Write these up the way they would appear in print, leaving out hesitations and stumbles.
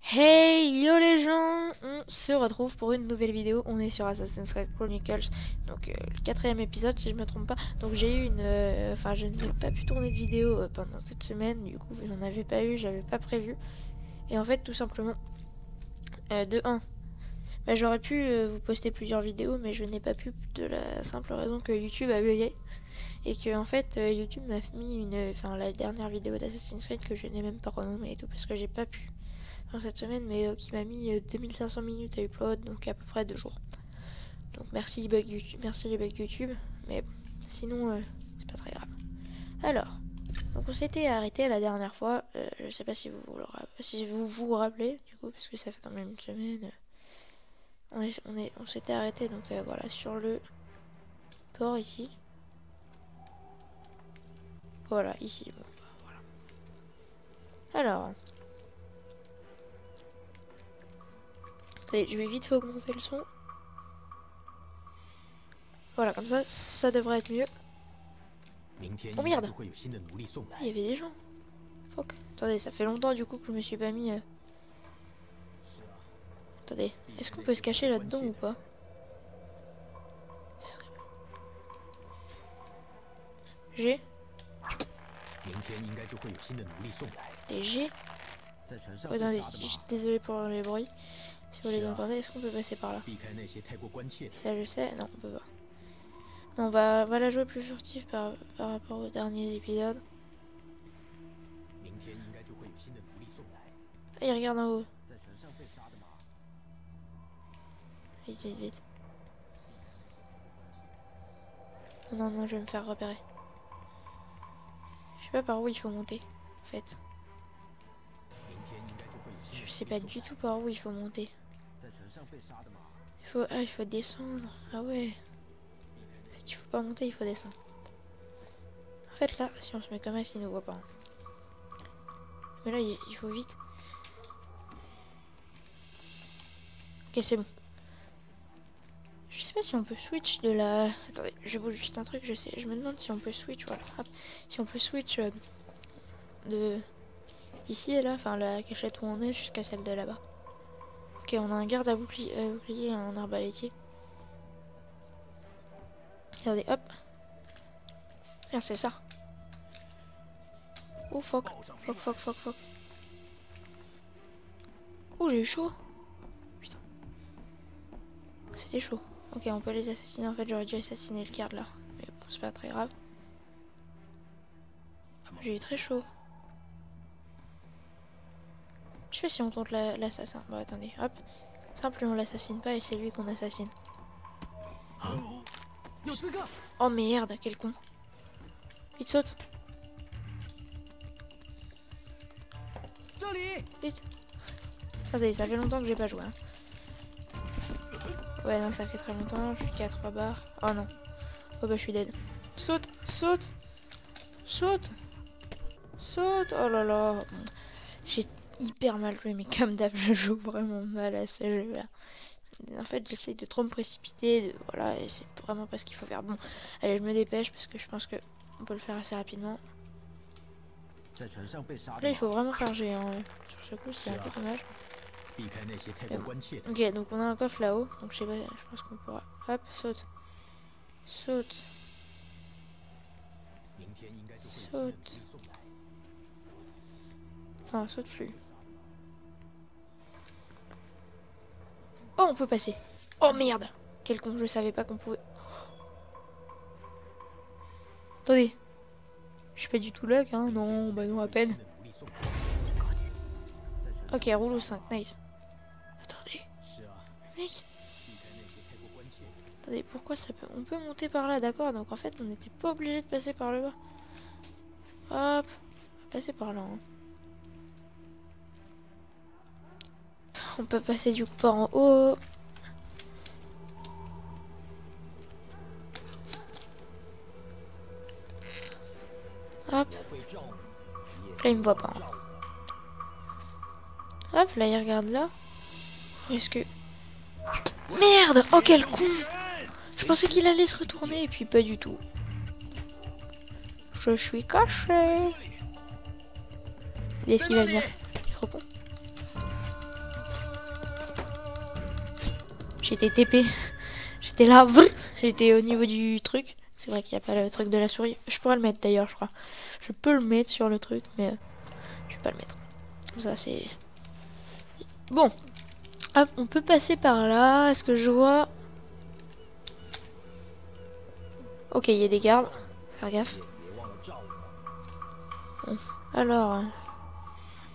Hey yo les gens, on se retrouve pour une nouvelle vidéo. On est sur Assassin's Creed Chronicles, donc le quatrième épisode si je me trompe pas. Donc j'ai eu enfin je n'ai pas pu tourner de vidéo pendant cette semaine. Du coup j'en avais pas eu, j'avais pas prévu. Et en fait tout simplement, de 1, bah, j'aurais pu vous poster plusieurs vidéos, mais je n'ai pas pu de la simple raison que YouTube a bugué. Et que en fait YouTube m'a mis la dernière vidéo d'Assassin's Creed que je n'ai même pas renommée et tout parce que j'ai pas pu cette semaine, mais qui m'a mis 2500 minutes à upload, donc à peu près 2 jours. Donc merci les bugs YouTube, mais bon, sinon c'est pas très grave. Alors, donc on s'était arrêté la dernière fois, je sais pas si vous vous rappelez, du coup, parce que ça fait quand même une semaine. On s'était arrêté, donc voilà, sur le port ici. Voilà, ici. Bon, bah, voilà. Alors, attendez, je vais vite fait augmenter le son. Voilà, comme ça devrait être mieux. Oh merde! Ah, il y avait des gens. Fuck. Attendez, ça fait longtemps du coup que je me suis pas mis... Attendez, est-ce qu'on peut se cacher là-dedans ou pas? G. Des G. Ouais, attendez, désolé pour les bruits. Si vous les entendez, est-ce qu'on peut passer par là? Ça je sais, non on peut pas. Non, on va la jouer plus furtif par rapport aux derniers épisodes. Ah, il regarde en haut. Vite, vite, vite. Non, non, je vais me faire repérer. Je sais pas par où il faut monter, en fait. Je sais pas du tout par où il faut monter. Il faut descendre. Ah ouais. En fait, il faut pas monter, il faut descendre. En fait, là, si on se met comme ça, il ne voit pas. Mais là, il faut vite. Ok, c'est bon. Je sais pas si on peut switch de la... Attendez, je bouge juste un truc, je me demande si on peut switch, voilà. Hop. Si on peut switch de... Ici et là, enfin la cachette où on est, jusqu'à celle de là-bas. Ok, on a un garde à bouclier et un arbalétier. Regardez, hop. Merde, c'est ça. Oh, fuck. Fuck. Oh, j'ai eu chaud. Putain. C'était chaud. Ok, on peut les assassiner. En fait, j'aurais dû assassiner le garde là. Mais bon, c'est pas très grave. J'ai eu très chaud. Je fais si on tente l'assassin. Bon, attendez, hop. Simplement, on l'assassine pas et c'est lui qu'on assassine. Oh merde, quel con. Vite, saute. Vite. Attendez, ça fait longtemps que j'ai pas joué. Hein. Ouais, non, ça fait très longtemps. Je suis qu'à 3 barres. Oh non. Oh bah, je suis dead. Saute. Oh là là. J'ai hyper mal joué, mais comme d'hab, je joue vraiment mal à ce jeu-là. En fait, j'essaye de trop me précipiter. Voilà, et c'est vraiment pas ce qu'il faut faire. Bon, allez, je me dépêche parce que je pense que on peut le faire assez rapidement. Là, il faut vraiment faire G. Hein. Sur ce coup, c'est un peu dommage. Bon. Ok, donc on a un coffre là-haut. Donc je sais pas, je pense qu'on pourra. Hop, saute. Non, saute plus. Oh, on peut passer. Oh merde. Quel con, je savais pas qu'on pouvait. Attendez. Je suis pas du tout luck, hein. Non, bah non, à peine. Ok, roule au 5, nice. Attendez. Mec. Attendez, pourquoi ça peut... On peut monter par là, d'accord. Donc en fait, on n'était pas obligé de passer par le bas. Hop. On va passer par là. Hein. On peut passer du coup par en haut. Hop. Là, il me voit pas. Hein. Hop, là, il regarde là. Est-ce que... Merde! Oh, quel con! Je pensais qu'il allait se retourner et puis pas du tout. Je suis caché. Est-ce qu'il va venir? Trop con. J'étais TP. J'étais là. J'étais au niveau du truc. C'est vrai qu'il n'y a pas le truc de la souris. Je pourrais le mettre d'ailleurs, je crois. Je peux le mettre sur le truc, mais je vais pas le mettre. Comme ça, c'est... Bon. Hop, on peut passer par là. Est-ce que je vois... Ok, il y a des gardes. Faire gaffe. Bon. Alors,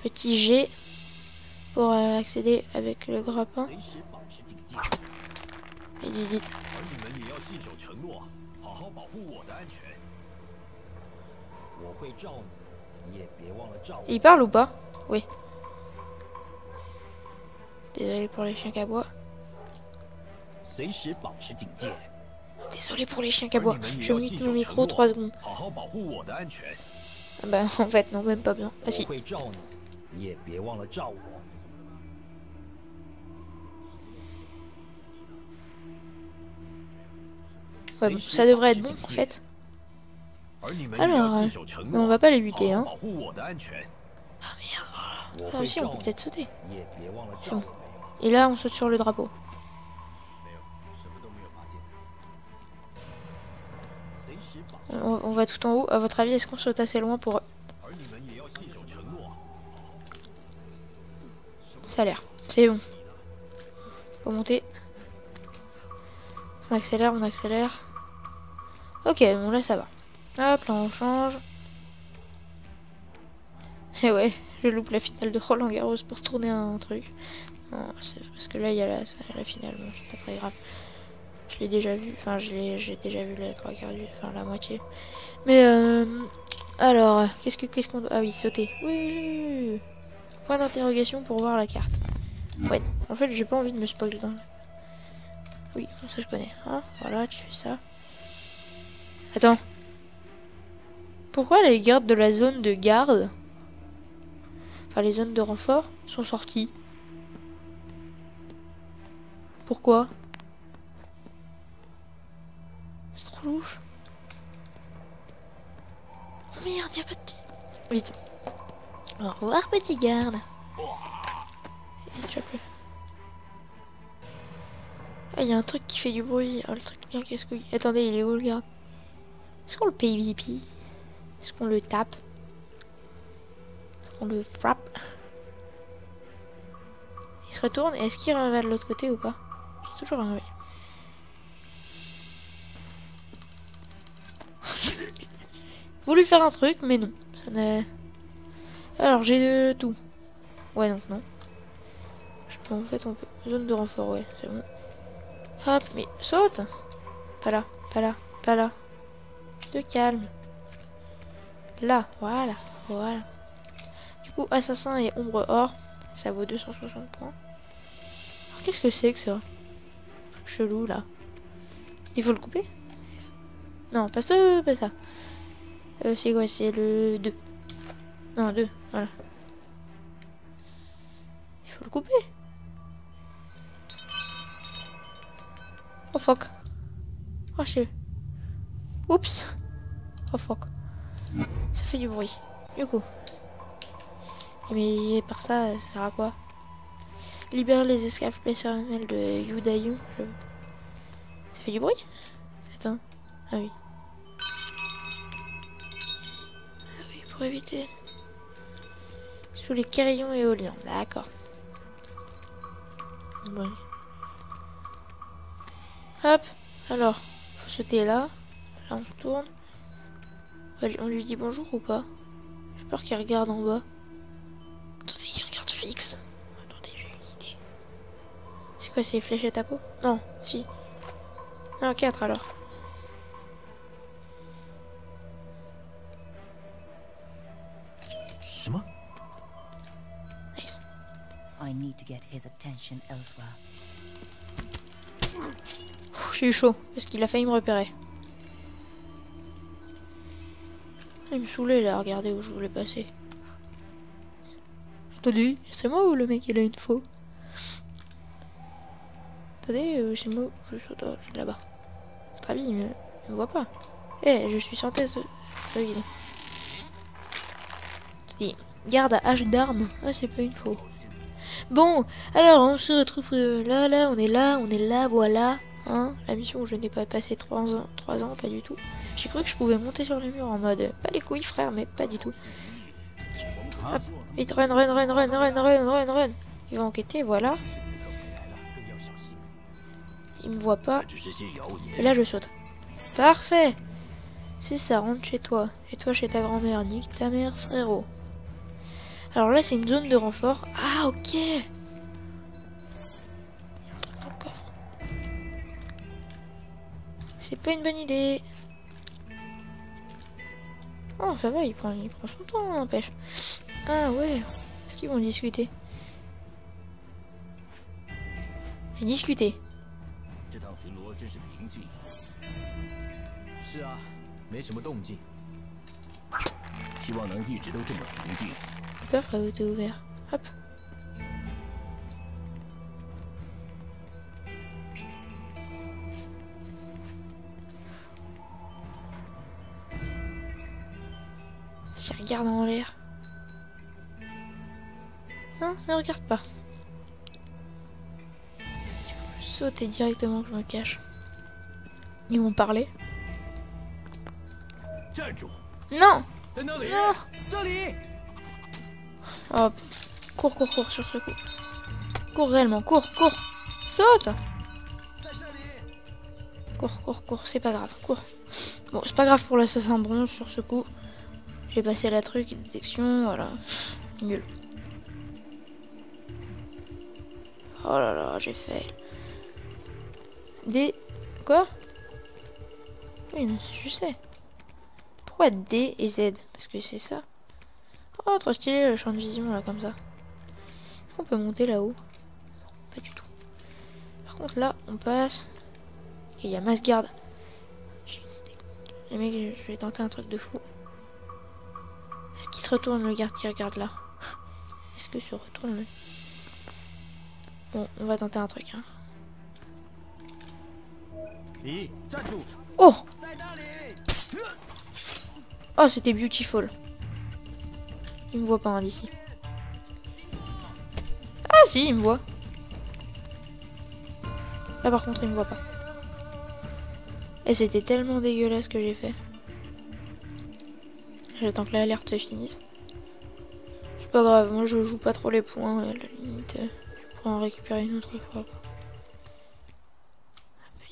petit G pour accéder avec le grappin. Vite, vite, vite. Il parle ou pas? Oui. Désolé pour les chiens qu'aboient. Désolé pour les chiens qu'aboient. Je mute mon micro 3 secondes. Ah bah en fait non, même pas besoin. Ah si. Ouais, bon, ça devrait être bon en fait. Alors, on va pas les buter hein. Ah merde. Ah aussi on peut peut-être sauter. C'est bon. Et là on saute sur le drapeau. On va tout en haut. À votre avis, est-ce qu'on saute assez loin pour... Ça a l'air. C'est bon. Faut monter. On accélère, on accélère. Ok, bon là ça va. Hop, là on change. Et ouais, je loupe la finale de Roland Garros pour se tourner un truc. Non, c'est parce que là il y a la finale. Bon, c'est pas très grave. Je l'ai déjà vu. Enfin, j'ai déjà vu les 3/4 du... Enfin, la moitié. Mais alors, qu'est-ce qu'on doit... Ah oui, sauter. Oui. Point d'interrogation pour voir la carte. Ouais, en fait, j'ai pas envie de me spoiler dans... Oui, bon, ça je connais. Hein, voilà, tu fais ça. Attends. Pourquoi les gardes de la zone de garde, enfin les zones de renfort, sont sortis? Pourquoi? C'est trop louche. Oh merde, y'a pas de... Vite. Au revoir, petit garde. Ah, il y a un truc qui fait du bruit. Oh, le truc bien qu'est-ce que... Attendez, il est où le garde? Est-ce qu'on le PVP? Est-ce qu'on le tape? Est-ce qu'on le frappe? Il se retourne. Est-ce qu'il va de l'autre côté ou pas? J'ai toujours un... Voulu faire un truc, mais non. Ça n'a... Alors, j'ai de tout. Ouais, donc non. En fait, on peut... Zone de renfort, ouais, c'est bon. Hop, mais saute! Pas là, pas là, pas là. De calme. Là, voilà, voilà. Du coup, assassin et ombre or, ça vaut 260 points. Qu'est-ce que c'est que ça? Chelou, là. Il faut le couper? Non, pas ça, pas ça. C'est quoi? C'est le 2. Non, 2, voilà. Il faut le couper. Oh fuck. Oh je... Oups. Oh fuck. Ça fait du bruit. Du coup. Mais par ça, ça sert à quoi? Libérer les esclaves personnels de Yudayu. Ça fait du bruit? Attends. Ah oui. Ah oui, pour éviter. Sous les carillons éoliens. D'accord. Bon. Hop. Alors, faut sauter là. Là, on se tourne. On lui dit bonjour ou pas? J'ai peur qu'il regarde en bas. Attendez, il regarde fixe. Attendez, j'ai une idée. C'est quoi, c'est fléchettes à peau? Non, si. Non, 4 alors. Nice. I need to get his attention elsewhere. J'ai eu chaud parce qu'il a failli me repérer. Il me saoulait là, regardez où je voulais passer. Attendez, c'est moi ou le mec il a une faux? Attendez, c'est moi, je saute là-bas. À votre avis, il me voit pas. Eh, je suis sans tête de ville. Attendez, garde à hache d'armes. Ah, c'est pas une faux. Bon, alors on se retrouve là, on est là, voilà. Hein, la mission où je n'ai pas passé 3 ans, pas du tout. J'ai cru que je pouvais monter sur les murs en mode pas les couilles frère, mais pas du tout. Hop, vite, run. Il va enquêter, voilà. Il me voit pas. Et là je saute. Parfait. C'est ça, rentre chez toi. Et toi chez ta grand-mère, nique ta mère frérot. Alors là c'est une zone de renfort. Ah ok. Il y a un truc dans le coffre. C'est pas une bonne idée. Oh ça va, il prend son temps, n'empêche. Ah ouais. Est-ce qu'ils vont discuter? Et discuter. 是啊，没什么动静。希望能一直都这么平静。Le coffre a été ouvert. Hop. Je regarde en l'air. Non, ne regarde pas. Je saute et directement que je me cache. Ils vont parler. Non! Non! Oh, cours sur ce coup. Cours réellement, cours! Saute! Cours, c'est pas grave, cours. Bon, c'est pas grave pour l'assassin bronze sur ce coup. J'ai passé la truc, détection, voilà. Nul. Oh là là, j'ai fait... Des... Quoi? Oui, non, je sais. Pourquoi D et Z? Parce que c'est ça. Oh, trop stylé le champ de vision là, comme ça. Est-ce qu'on peut monter là-haut? Pas du tout. Par contre, là, on passe. Ok, il y a masse garde. Les mecs, je vais tenter un truc de fou. Est-ce qu'il se retourne le garde qui regarde là? Est-ce que se retourne le... Bon, on va tenter un truc. Hein. Oh! Oh, c'était beautiful. Il me voit pas hein, d'ici. Ah si, il me voit. Là par contre, il me voit pas. Et c'était tellement dégueulasse que j'ai fait. J'attends que l'alerte finisse. C'est pas grave, moi je joue pas trop les points. À la limite, je pourrais en récupérer une autre fois.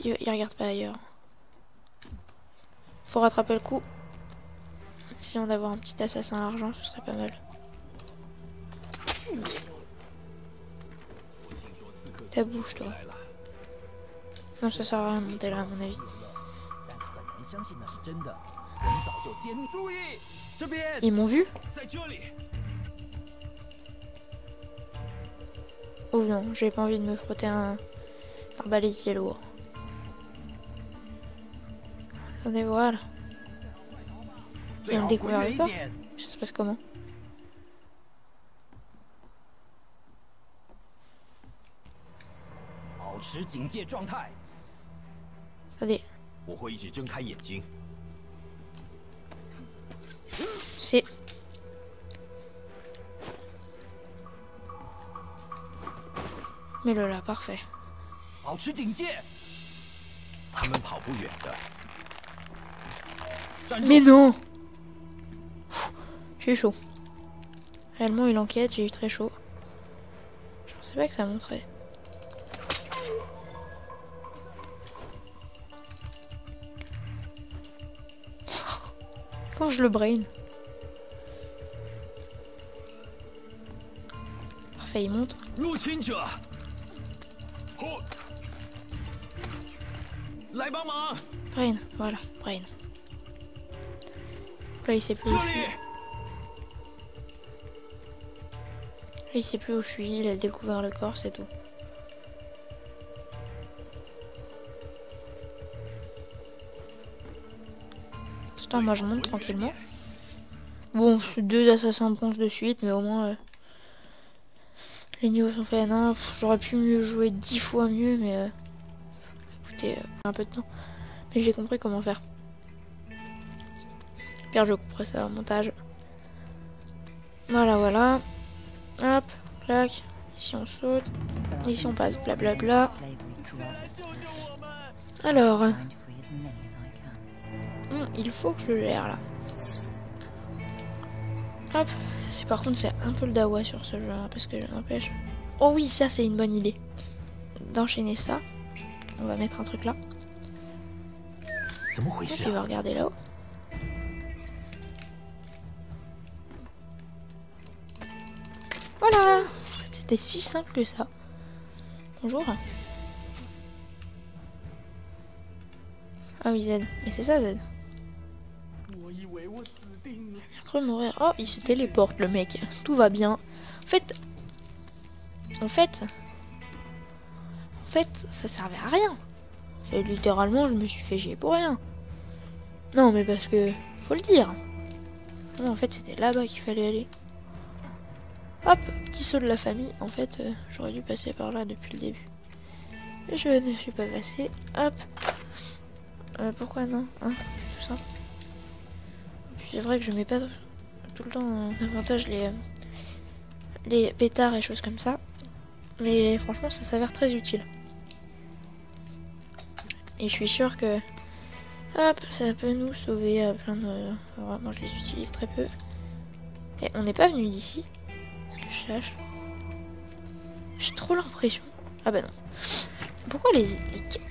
Il regarde pas ailleurs. Faut rattraper le coup. Essayons d'avoir un petit assassin à argent, ce serait pas mal. Ta bouche, toi. Non, ça sert à rien de monter là, à mon avis. Ils m'ont vu? Oh non, j'ai pas envie de me frotter un arbalétier lourd. Attendez, voilà. Et on découvre le corps. Ça se passe comment? Attendez. C'est... Mets-le là, parfait. Mais non! J'ai eu chaud. Réellement, il enquête, j'ai eu très chaud. Je pensais pas que ça montrait. Quand je le brain. Parfait, il monte. Brain, voilà, brain. Là, il sait plus où je suis. Là, il sait plus où je suis, il a découvert le corps, c'est tout. Putain, moi je monte tranquillement. Bon, c'est 2 assassins bronze de suite, mais au moins les niveaux sont faits. Non, j'aurais pu mieux jouer 10 fois mieux, mais écoutez, un peu de temps. Mais j'ai compris comment faire. Pire, je couperai ça au montage. Voilà. Hop, clac. Ici on saute. Ici on passe, blablabla. Alors, il faut que je le gère là. Hop, ça c'est par contre c'est un peu le dawa sur ce jeu, hein, parce que n'empêche. Oh oui, ça c'est une bonne idée. D'enchaîner ça. On va mettre un truc là. Donc, il va regarder là-haut. Voilà. C'était si simple que ça. Bonjour. Ah oui, Z. Mais c'est ça, Z. Cru mourir. Oh, il se téléporte, le mec. Tout va bien. En fait, ça servait à rien. Littéralement, je me suis fait chier pour rien. Non, mais parce que... Faut le dire. Non, en fait, c'était là-bas qu'il fallait aller. Hop, petit saut de la famille. En fait, j'aurais dû passer par là depuis le début. Mais je ne suis pas passé. Hop. Pourquoi non, hein, tout ça. Puis c'est vrai que je mets pas tout le temps davantage les pétards et choses comme ça. Mais franchement, ça s'avère très utile. Et je suis sûre que... Hop, ça peut nous sauver plein de... Vraiment, je les utilise très peu. Et on n'est pas venu d'ici. Que je sache. J'ai trop l'impression... Ah bah non. Pourquoi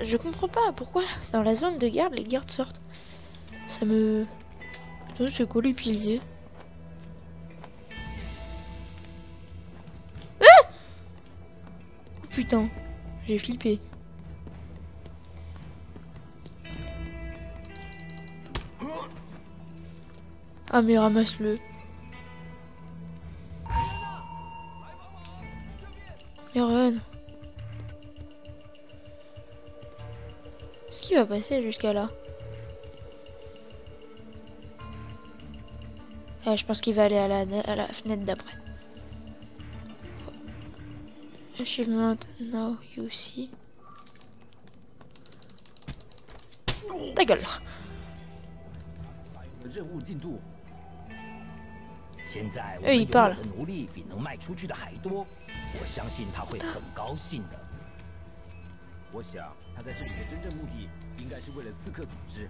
je comprends pas. Pourquoi dans la zone de garde, les gardes sortent. Ça me... C'est quoi les piliers? Ah! Oh putain. J'ai flippé. Ah mais ramasse-le. Mais run. Est-ce qu'il va passer jusqu'à là? Ah, je pense qu'il va aller à la fenêtre d'après. Achievement, now you see. Ta gueule. 任务进度。现在我 们拥有的奴隶比能卖出去的还多，我相信他会很高兴的。我想他在这里的真正目的应该是为了刺客组织。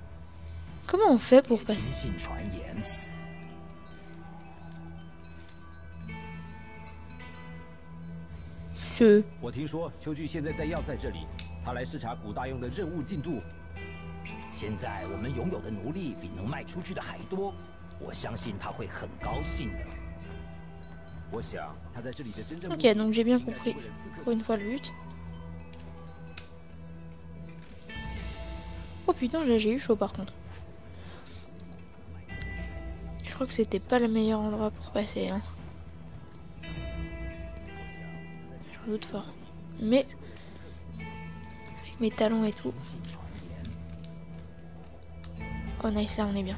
Comment on fait pour passer? 听信传言。我听说秋菊现在在要塞这里，他来视察古大用的任务进度。 现在我们拥有的奴隶比能卖出去的还多，我相信他会很高兴的。我想他在这里的真正。Ok, donc j'ai bien compris. Pour une fois le but. Oh putain, j'ai eu chaud par contre. Je crois que c'était pas le meilleur endroit pour passer, hein. J'en doute fort. Mais avec mes talons et tout. Oh nice, ça on est bien.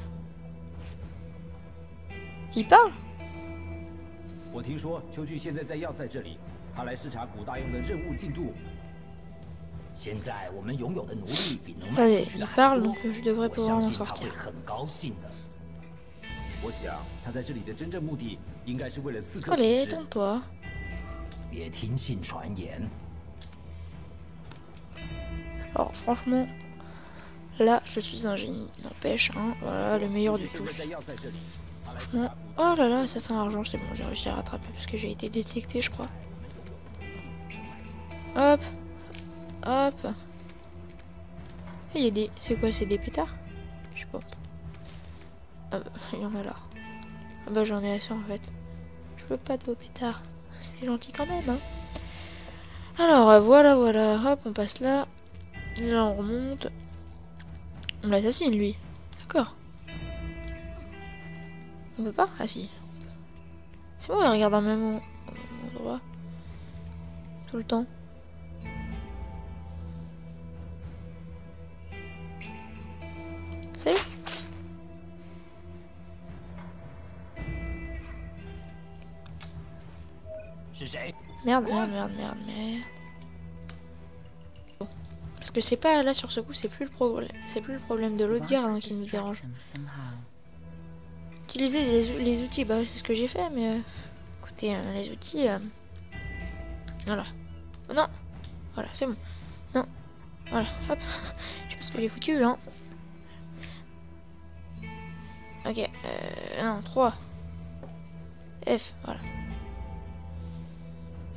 Il parle? 我听说秋菊现在在要塞这里，他来视察古大用的任务进度。现在我们拥有的奴隶比能卖出去的还多，我相信他会很高兴的。我想他在这里的真正目的应该是为了刺客组织。别听信传言。Alors franchement. Là, je suis un génie, n'empêche, hein, voilà, le meilleur du tout. Bon. Oh là là, assassin argent, c'est bon, j'ai réussi à rattraper parce que j'ai été détecté, je crois. Hop, hop. Et il y a des... C'est quoi, c'est des pétards? Je sais pas. Ah bah, il y en a là. Ah bah, j'en ai assez en fait. Je veux pas de vos pétards. C'est gentil quand même, hein. Alors, voilà, hop, on passe là. Là, on remonte. On l'assassine lui. D'accord. On peut pas? Ah si. C'est bon, il regarde en même endroit. Tout le temps. Salut. Merde. Parce que c'est pas là sur ce coup, c'est plus le problème de l'autre garde hein, qui nous dérange. Utiliser les outils, bah c'est ce que j'ai fait, mais écoutez, les outils, Voilà. Oh non. Voilà, c'est bon. Non. Voilà, hop. Je sais pas ce que j'ai foutu, hein. Ok, non, 3. F, voilà.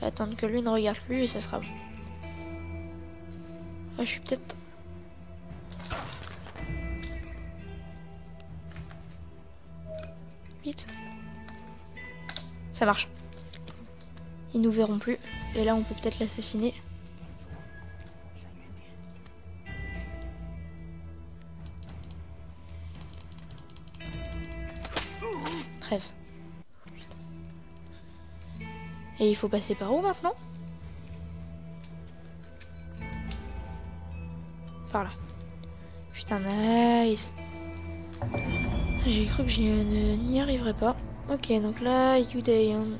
Attendre que lui ne regarde plus et ça sera bon. Ah, je suis peut-être... Vite. Ça marche. Ils nous verront plus. Et là, on peut peut-être l'assassiner. Crève. Et il faut passer par où maintenant? Par là. Putain, nice. J'ai cru que je n'y arriverais pas. Ok, donc là, you down.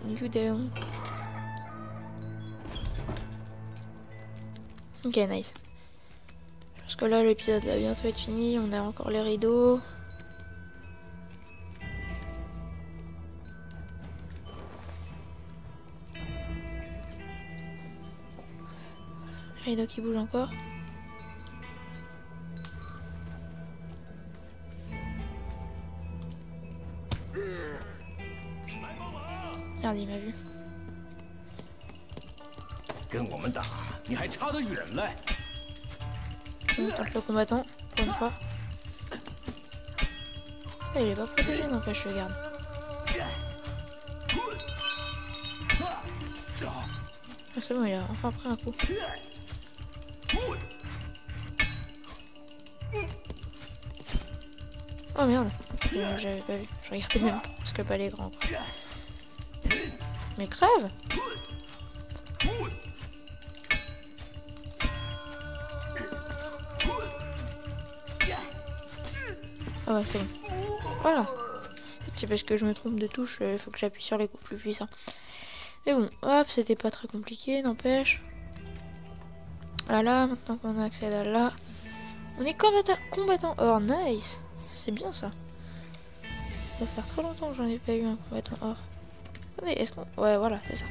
Ok, nice. Parce que là, l'épisode va bientôt être fini. On a encore les rideaux. Les rideaux qui bougent encore. Merde, il m'a vu. On tente le combattant, pour une fois. Ah, il est pas protégé, n'empêche, je garde. Ah, c'est bon, il a enfin pris un coup. Oh merde, j'avais pas vu. Je regardais même pas parce que pas les grands. Quoi. Mais crève! Ah ouais, c'est bon. Voilà. C'est parce que je me trompe de touche, il faut que j'appuie sur les coups plus puissants. Mais bon, hop, c'était pas très compliqué, n'empêche. Voilà, maintenant qu'on a accès à là. On est combattant or, nice. C'est bien ça. Ça va faire très longtemps que j'en ai pas eu un combattant or. Attendez, est-ce qu'on... Ouais, voilà, c'est ça.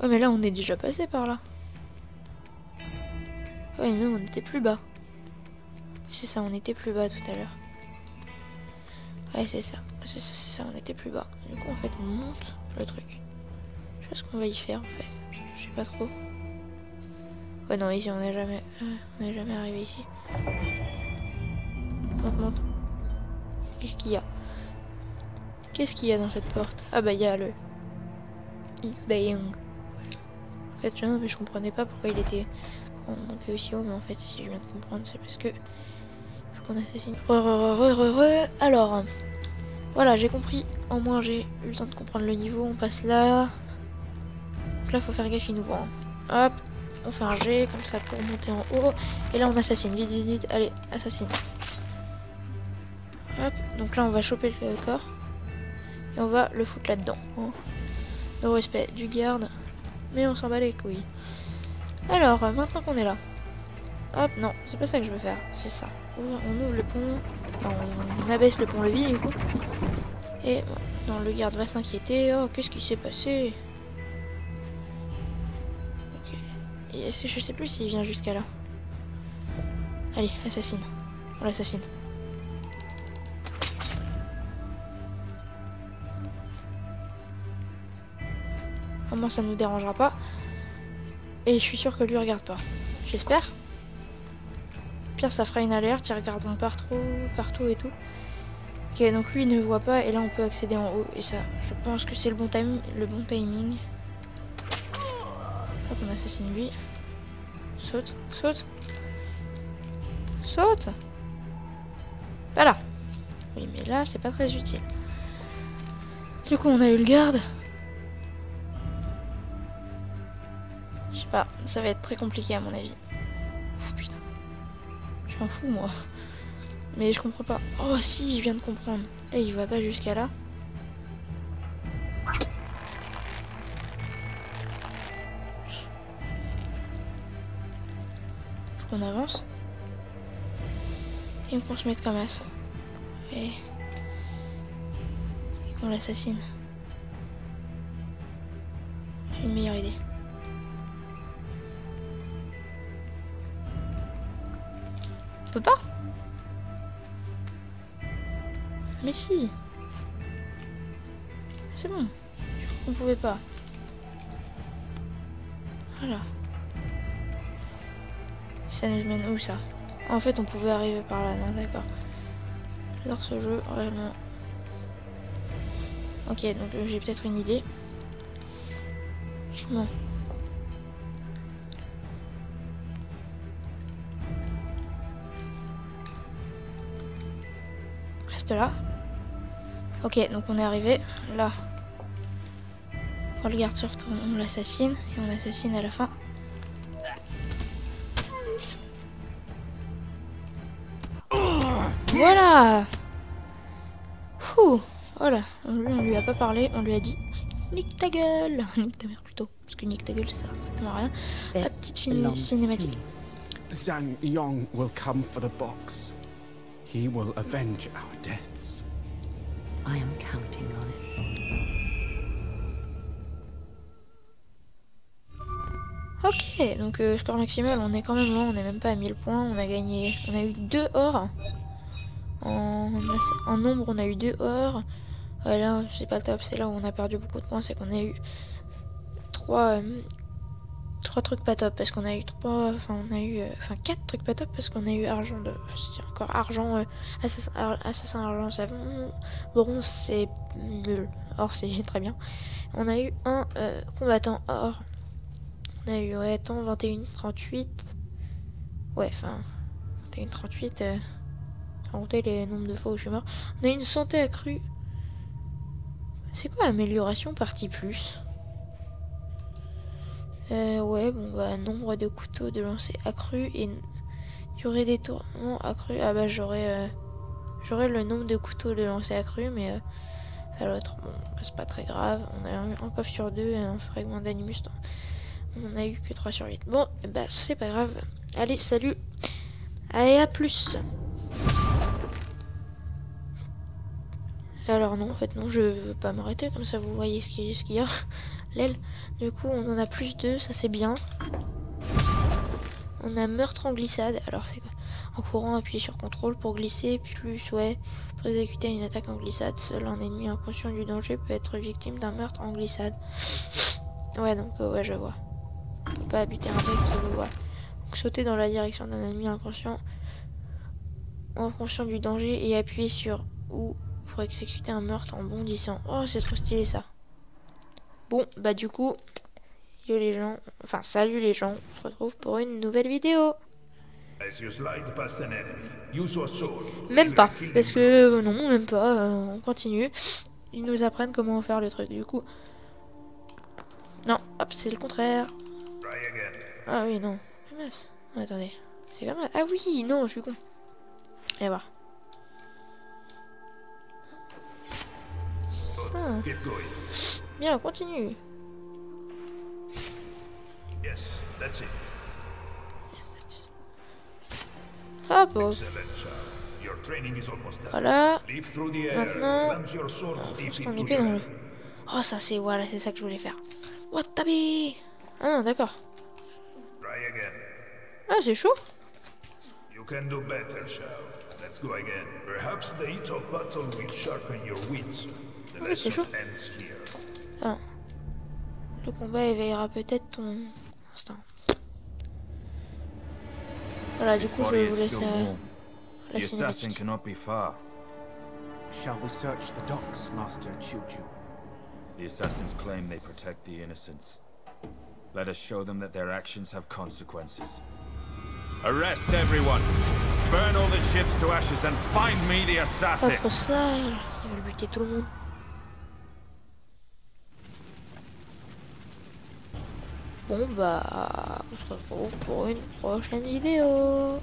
Ouais, mais là, on est déjà passé par là. Ouais, nous, on était plus bas. C'est ça, on était plus bas tout à l'heure. Ouais, c'est ça. C'est ça, on était plus bas. Du coup, en fait, on monte le truc. Je sais pas ce qu'on va y faire, en fait. Je sais pas trop. Ouais, non, ici, on n'est jamais arrivé ici. Monte. Qu'est-ce qu'il y a? Qu'est-ce qu'il y a dans cette porte? Ah bah, il y a le... Young. En fait, je comprenais pas pourquoi il était monté aussi haut, mais en fait, si je viens de comprendre, c'est parce que... faut qu'on assassine. Alors... Voilà, j'ai compris. Au moins, j'ai eu le temps de comprendre le niveau. On passe là. Donc là, faut faire gaffe, il nous voit. Hop. On fait un G comme ça pour monter en haut. Et là, on assassine. Vite. Allez, assassine. Hop. Donc là, on va choper le corps. Et on va le foutre là-dedans. Hein. De respect du garde. Mais on s'en bat les couilles. Alors, maintenant qu'on est là. Hop, non, c'est pas ça que je veux faire. C'est ça. On ouvre le pont. Enfin, on abaisse le pont-levis, du coup. Et non, le garde va s'inquiéter. Oh, qu'est-ce qui s'est passé? Et je sais plus s'il vient jusqu'à là. Allez, assassine. On l'assassine. Au moins ça ne nous dérangera pas. Et je suis sûr que lui regarde pas. J'espère. Pire, ça fera une alerte. Ils regarderont partout et tout. Ok, donc lui il ne voit pas. Et là on peut accéder en haut. Et ça, je pense que c'est le bon timing. Hop, on assassine lui. Saute. Pas là. Oui, mais là, c'est pas très utile. Du coup, on a eu le garde. Je sais pas, ça va être très compliqué à mon avis. Oh, putain. Je m'en fous, moi. Mais je comprends pas. Oh, si, je viens de comprendre. Et il va pas jusqu'à là. On avance et qu'on se mette comme as et qu'on l'assassine. J'ai une meilleure idée. On peut pas? Mais si. C'est bon. On pouvait pas. Voilà. Ça nous mène où ça? En fait on pouvait arriver par là, non d'accord. J'adore ce jeu, réellement. Ok, donc j'ai peut-être une idée. Bon. Reste là. Ok, donc on est arrivé. Là. Quand le garde se retourne, on l'assassine. Et on l'assassine à la fin. Voilà. Ouh. Voilà. On lui a pas parlé, on lui a dit nique ta gueule. Nique ta mère plutôt. Parce que nique ta gueule ça sert strictement à rien. La petite cinématique. Zhang Yong will come for the box. He will avenge our deaths. I am counting on it. Ok, donc score maximal, on est quand même loin, on est même pas à 1000 points, on a gagné, on a eu 2 ors. En nombre, on a eu 2 ors. Là, c'est pas le top, c'est là où on a perdu beaucoup de points, c'est qu'on a eu 3 trucs pas top, parce qu'on a eu 4 trucs pas top, parce qu'on a eu argent de... encore argent, assassin argent savon, bronze c'est nul, or c'est très bien. On a eu un combattant or. On a eu, ouais, temps 21, 38. Ouais, enfin, 21, 38. J'ai compté les nombres de fois où je suis mort. On a une santé accrue. C'est quoi amélioration partie plus? Ouais, bon, bah, nombre de couteaux de lancer accru et durée des tournements accru. Ah, bah, j'aurais le nombre de couteaux de lancer accru, mais à l'autre, bon, bah, c'est pas très grave. On a eu un coffre sur 2 et un fragment d'animus. On a eu que 3 sur 8. Bon, bah c'est pas grave. Allez, salut. Allez, à plus. Alors non, en fait non, je veux pas m'arrêter. Comme ça, vous voyez ce qu'il y a. L'aile. Du coup, on en a plus 2. Ça, c'est bien. On a meurtre en glissade. Alors, c'est quoi? En courant, appuyez sur contrôle pour glisser. Plus, ouais. Pour exécuter une attaque en glissade. Seul un ennemi inconscient du danger peut être victime d'un meurtre en glissade. Ouais, donc, ouais, je vois. On peut pas buter un mec qui nous voit. Donc sauter dans la direction d'un ennemi inconscient du danger et appuyer sur ou pour exécuter un meurtre en bondissant. Oh, c'est trop stylé ça. Bon, bah du coup, yo les gens, enfin salut les gens, on se retrouve pour une nouvelle vidéo. Même pas, parce que non, même pas, on continue. Ils nous apprennent comment faire le truc du coup. Non, hop, c'est le contraire. Ah oui, non. Oh, attendez. C'est comme ça. Ah oui, non, je suis con. Allez voir. Ça. Bien, on continue. Hop, oh. Voilà. Maintenant, ton épée dans le... Oh, ça c'est... Voilà, c'est ça que je voulais faire. Watabe. Ah non, d'accord. Ah, c'est chaud. You can do better, Shao. Let's go again. Perhaps the heat of battle will sharpen your wits. The lesson ends here. Ah. Le combat éveillera peut-être ton instinct. Voilà, du coup, je vous laisse la cinématique. Shall we search the docks, Master Chuju? The assassins claim they protect the innocents. Let us show them that their actions have consequences. Arrest everyone! Burn all the ships to ashes and find me the assassin! Pas trop sale, ils veulent buter tout le monde. Bon bah, on se retrouve pour une prochaine vidéo.